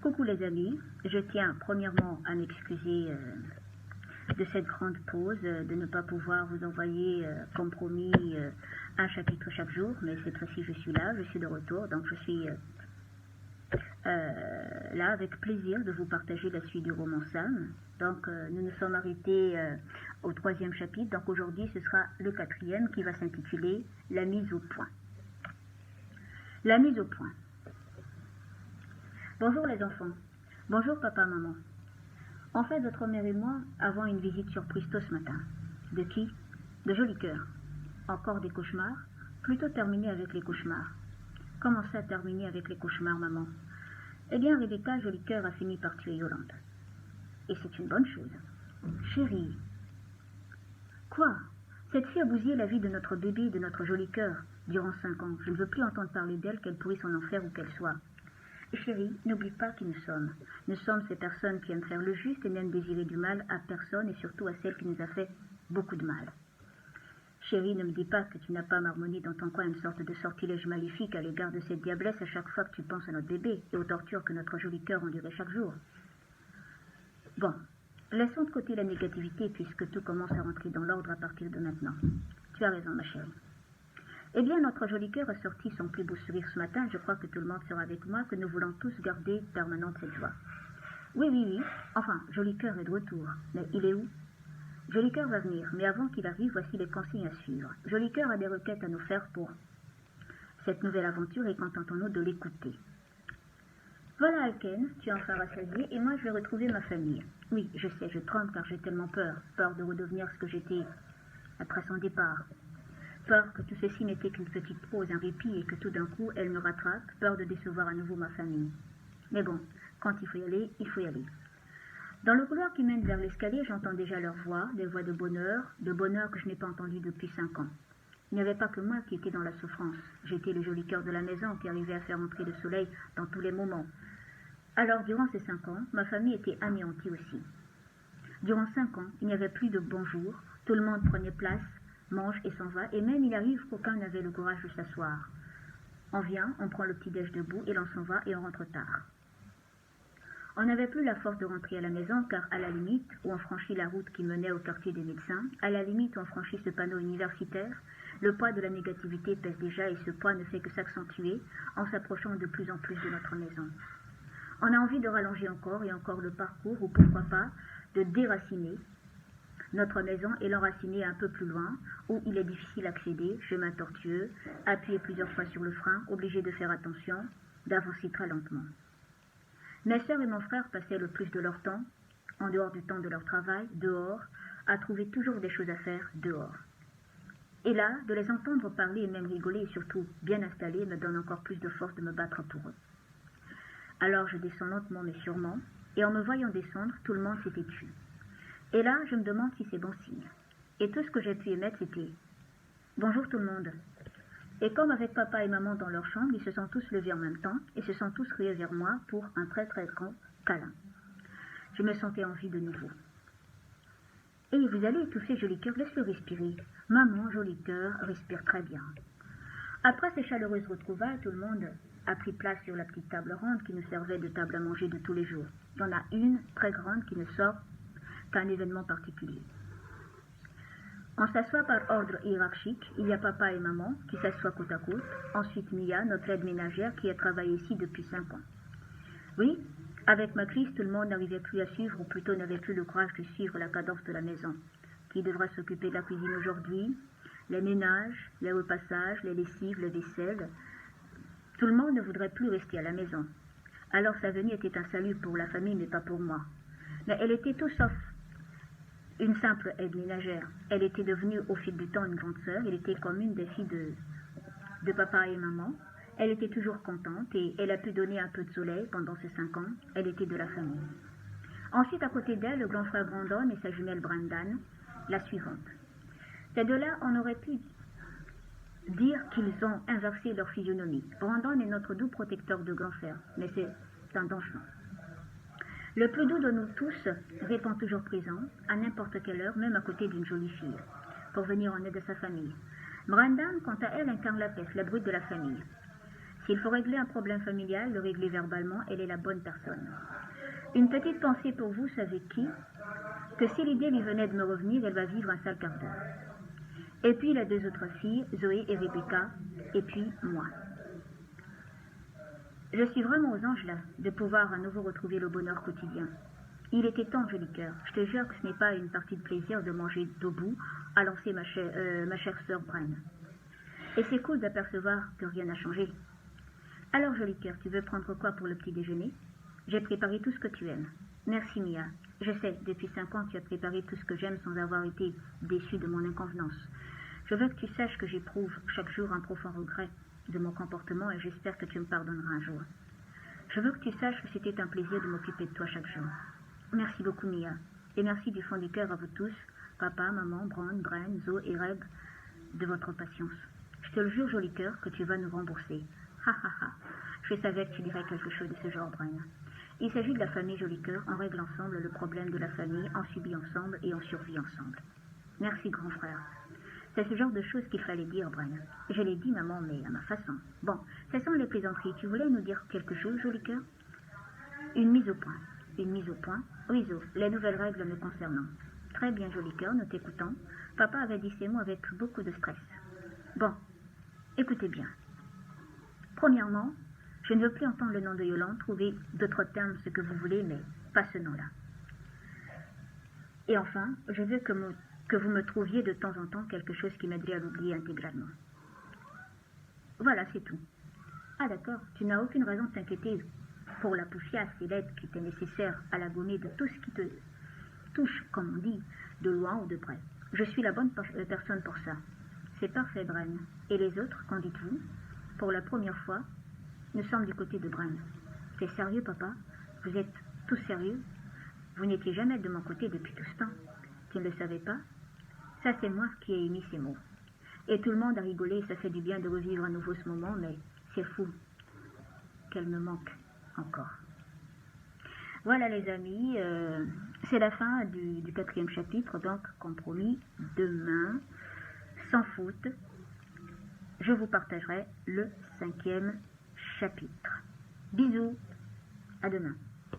Coucou les amis, je tiens premièrement à m'excuser de cette grande pause, de ne pas pouvoir vous envoyer comme promis un chapitre chaque jour, mais cette fois-ci je suis là, je suis de retour, donc je suis là avec plaisir de vous partager la suite du roman Sam. Donc nous nous sommes arrêtés au 3e chapitre, donc aujourd'hui ce sera le 4e qui va s'intituler La mise au point. La mise au point. Bonjour les enfants. Bonjour papa, maman. En fait, votre mère et moi avons une visite surprise tôt ce matin. De qui? De Joli Cœur. Encore des cauchemars? Plutôt terminé avec les cauchemars. Comment ça, terminé avec les cauchemars, maman? Eh bien, Rebecca, Joli Cœur a fini par tuer Yolande. Et c'est une bonne chose. Chérie. Quoi? Cette fille a bousillé la vie de notre bébé et de notre Joli Cœur durant 5 ans. Je ne veux plus entendre parler d'elle, qu'elle pourrisse en enfer où qu'elle soit. Chérie, n'oublie pas qui nous sommes. Nous sommes ces personnes qui aiment faire le juste et n'aiment désirer du mal à personne et surtout à celle qui nous a fait beaucoup de mal. Chérie, ne me dis pas que tu n'as pas marmonné dans ton coin une sorte de sortilège maléfique à l'égard de cette diablesse à chaque fois que tu penses à notre bébé et aux tortures que notre Joli Cœur endurait chaque jour. Bon, laissons de côté la négativité puisque tout commence à rentrer dans l'ordre à partir de maintenant. Tu as raison, ma chérie. Eh bien, notre Joli Cœur a sorti son plus beau sourire ce matin. Je crois que tout le monde sera avec moi, que nous voulons tous garder permanente cette joie. Oui. Enfin, Joli Cœur est de retour. Mais il est où? Joli Cœur va venir, mais avant qu'il arrive, voici les consignes à suivre. Joli Cœur a des requêtes à nous faire pour cette nouvelle aventure et contentons-nous de l'écouter. Voilà, Alken, tu es enfin rassasié et moi je vais retrouver ma famille. Oui, je sais, je tremble car j'ai tellement peur. Peur de redevenir ce que j'étais après son départ. Peur que tout ceci n'était qu'une petite pause, un répit, et que tout d'un coup, elle me rattrape, peur de décevoir à nouveau ma famille. Mais bon, quand il faut y aller, il faut y aller. Dans le couloir qui mène vers l'escalier, j'entends déjà leurs voix, des voix de bonheur que je n'ai pas entendues depuis 5 ans. Il n'y avait pas que moi qui étais dans la souffrance. J'étais le Joli Cœur de la maison qui arrivait à faire entrer le soleil dans tous les moments. Alors, durant ces 5 ans, ma famille était anéantie aussi. Durant 5 ans, il n'y avait plus de bonjour, tout le monde prenait place, mange et s'en va, et même il arrive qu'aucun n'avait le courage de s'asseoir. On vient, on prend le petit-déj debout, et l'on s'en va, et on rentre tard. On n'avait plus la force de rentrer à la maison, car à la limite, où on franchit la route qui menait au quartier des médecins, à la limite où on franchit ce panneau universitaire, le poids de la négativité pèse déjà, et ce poids ne fait que s'accentuer en s'approchant de plus en plus de notre maison. On a envie de rallonger encore et encore le parcours, ou pourquoi pas, de déraciner notre maison et l'enraciner un peu plus loin, où il est difficile d'accéder, chemin tortueux, appuyé plusieurs fois sur le frein, obligé de faire attention, d'avancer très lentement. Mes sœurs et mon frère passaient le plus de leur temps, en dehors du temps de leur travail, dehors, à trouver toujours des choses à faire dehors. Et là, de les entendre parler et même rigoler et surtout bien installés me donne encore plus de force de me battre pour eux. Alors je descends lentement mais sûrement, et en me voyant descendre, tout le monde s'était tu. Et là, je me demande si c'est bon signe. Et tout ce que j'ai pu émettre, c'était « Bonjour tout le monde ». Et comme avec papa et maman dans leur chambre, ils se sont tous levés en même temps et se sont tous rués vers moi pour un très très grand câlin. Je me sentais en vie de nouveau. « Et vous allez étouffer Joli Cœur, laisse-le respirer. Maman, Joli Cœur, respire très bien. » Après ces chaleureuses retrouvailles, tout le monde a pris place sur la petite table ronde qui nous servait de table à manger de tous les jours. Il y en a une très grande qui ne sort qu'un événement particulier. On s'assoit par ordre hiérarchique. Il y a papa et maman qui s'assoient côte à côte. Ensuite Mia, notre aide ménagère qui a travaillé ici depuis 5 ans. Oui, avec ma crise, tout le monde n'arrivait plus à suivre, ou plutôt n'avait plus le courage de suivre la cadence de la maison. Qui devra s'occuper de la cuisine aujourd'hui? Les ménages, les repassages, les lessives, les vaisselles. Tout le monde ne voudrait plus rester à la maison. Alors sa venue était un salut pour la famille, mais pas pour moi. Mais elle était tout sauf une simple aide ménagère. Elle était devenue au fil du temps une grande sœur. Elle était comme une des filles de papa et maman. Elle était toujours contente et elle a pu donner un peu de soleil pendant ces 5 ans. Elle était de la famille. Ensuite, à côté d'elle, le grand frère Brandon et sa jumelle Brendan, la suivante. Ces deux-là, on aurait pu dire qu'ils ont inversé leur physionomie. Brandon est notre doux protecteur de grand frère, mais c'est un danger. Le plus doux de nous tous répond toujours présent, à n'importe quelle heure, même à côté d'une jolie fille, pour venir en aide à sa famille. Brandon, quant à elle, incarne la paix, la brute de la famille. S'il faut régler un problème familial, le régler verbalement, elle est la bonne personne. Une petite pensée pour vous, savez qui? Que si l'idée lui venait de me revenir, elle va vivre un sale quart d'heure. Et puis les deux autres filles, Zoé et Rebecca, et puis moi. Je suis vraiment aux anges là, de pouvoir à nouveau retrouver le bonheur quotidien. Il était temps, joli cœur. Je te jure que ce n'est pas une partie de plaisir de manger debout, a lancé ma chère sœur Bren. Et c'est cool d'apercevoir que rien n'a changé. Alors, joli cœur, tu veux prendre quoi pour le petit déjeuner? J'ai préparé tout ce que tu aimes. Merci, Mia. Je sais, depuis 5 ans, tu as préparé tout ce que j'aime sans avoir été déçue de mon inconvenance. Je veux que tu saches que j'éprouve chaque jour un profond regret de mon comportement et j'espère que tu me pardonneras un jour. Je veux que tu saches que c'était un plaisir de m'occuper de toi chaque jour. Merci beaucoup, Mia. Et merci du fond du cœur à vous tous, papa, maman, Bren, Zo et Reg, de votre patience. Je te le jure, joli cœur, que tu vas nous rembourser. Ha ha ha. Je savais que tu dirais quelque chose de ce genre, Bren. Il s'agit de la famille, joli cœur. On règle ensemble le problème de la famille, on subit ensemble et on survit ensemble. Merci, grand frère. C'est ce genre de choses qu'il fallait dire, Bren. Je l'ai dit, maman, mais à ma façon. Bon, ce sont les plaisanteries. Tu voulais nous dire quelque chose, joli cœur? Une mise au point. Une mise au point? Oui, Zo, les nouvelles règles me concernant. Très bien, joli cœur, nous t'écoutons. Papa avait dit ces mots avec beaucoup de stress. Bon, écoutez bien. Premièrement, je ne veux plus entendre le nom de Yolande, trouvez d'autres termes ce que vous voulez, mais pas ce nom-là. Et enfin, je veux que vous me trouviez de temps en temps quelque chose qui m'aiderait à l'oublier intégralement. Voilà, c'est tout. Ah d'accord, tu n'as aucune raison de t'inquiéter pour la poufiasse et l'aide qui t'est nécessaire à la gommer de tout ce qui te touche, comme on dit, de loin ou de près. Je suis la bonne personne pour ça. C'est parfait, Bren. Et les autres, qu'en dites-vous? Pour la première fois, nous sommes du côté de Bren. C'est sérieux, papa? Vous êtes tous sérieux? Vous n'étiez jamais de mon côté depuis tout ce temps. Tu ne le savais pas? Ça, c'est moi qui ai émis ces mots. Et tout le monde a rigolé, ça fait du bien de revivre à nouveau ce moment, mais c'est fou qu'elle me manque encore. Voilà les amis, c'est la fin du 4e chapitre, donc comme promis, demain, sans faute, je vous partagerai le 5e chapitre. Bisous, à demain.